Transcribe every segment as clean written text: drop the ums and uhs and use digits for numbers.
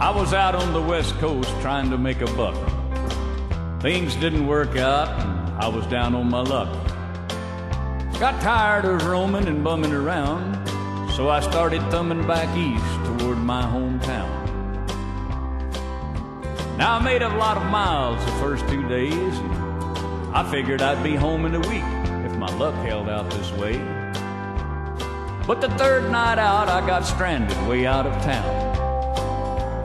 I was out on the West Coast trying to make a buck. Things didn't work out, and I was down on my luck. Got tired of roaming and bumming around, so I started thumbing back east toward my hometown. Now I made a lot of miles the first 2 days, and I figured I'd be home in a week if my luck held out this way. But the third night out, I got stranded way out of town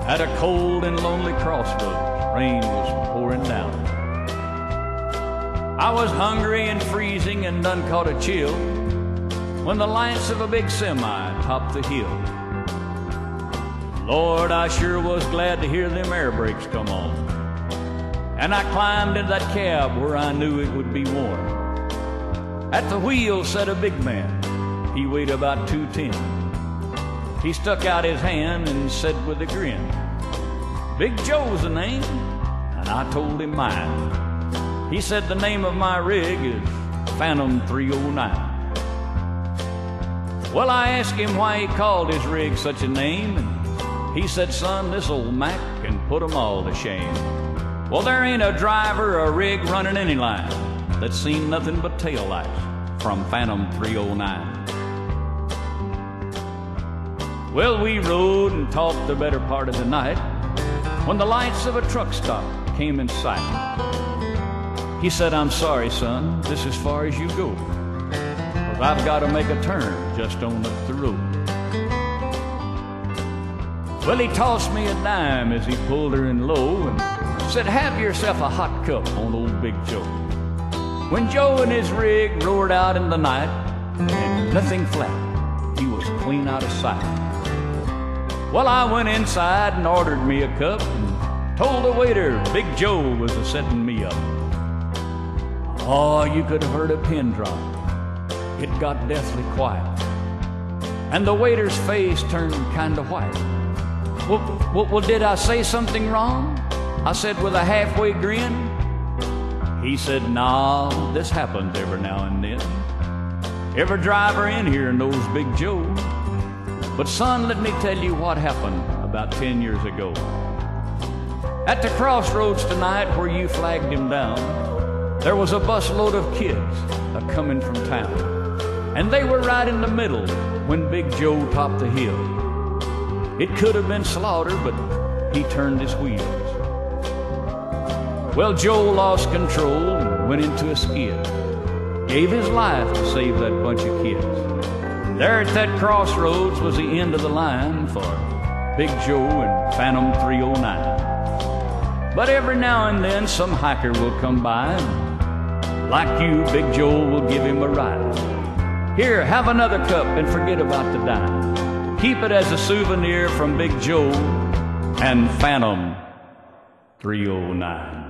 at a cold and lonely crossroads. Rain was pouring down. I was hungry and freezing and done caught a chill when the lights of a big semi topped the hill. Lord, I sure was glad to hear them air brakes come on, and I climbed into that cab where I knew it would be warm. At the wheel sat a big man. He weighed about 210. He stuck out his hand and said with a grin, "Big Joe's the name," and I told him mine. He said the name of my rig is Phantom 309. Well, I asked him why he called his rig such a name, and he said, "Son, this old Mac can put 'em all to shame. Well, there ain't a driver or a rig running any line that's seen nothing but taillights from Phantom 309. Well, we rode and talked the better part of the night when the lights of a truck stop came in sight. He said, "I'm sorry, son, this is as far as you go, 'cause I've got to make a turn just on up the road." Well, he tossed me a dime as he pulled her in low and said, "Have yourself a hot cup on old Big Joe." When Joe and his rig roared out in the night and nothing flat, he was clean out of sight. Well, I went inside and ordered me a cup and told the waiter Big Joe was a-setting me up. Oh, you could have heard a pin drop. It got deathly quiet, and the waiter's face turned kind of white. Well, did I say something wrong?" I said with a halfway grin. He said, "Nah, this happens every now and then. Every driver in here knows Big Joe. But son, let me tell you what happened about 10 years ago. At the crossroads tonight where you flagged him down, there was a busload of kids a-coming from town, and they were right in the middle when Big Joe topped the hill. It could have been slaughter, but he turned his wheels. Well, Joe lost control and went into a skid, gave his life to save that bunch of kids. There at that crossroads was the end of the line for Big Joe and Phantom 309. But every now and then some hiker will come by, and like you, Big Joe will give him a ride. Here, have another cup and forget about the dime. Keep it as a souvenir from Big Joe and Phantom 309.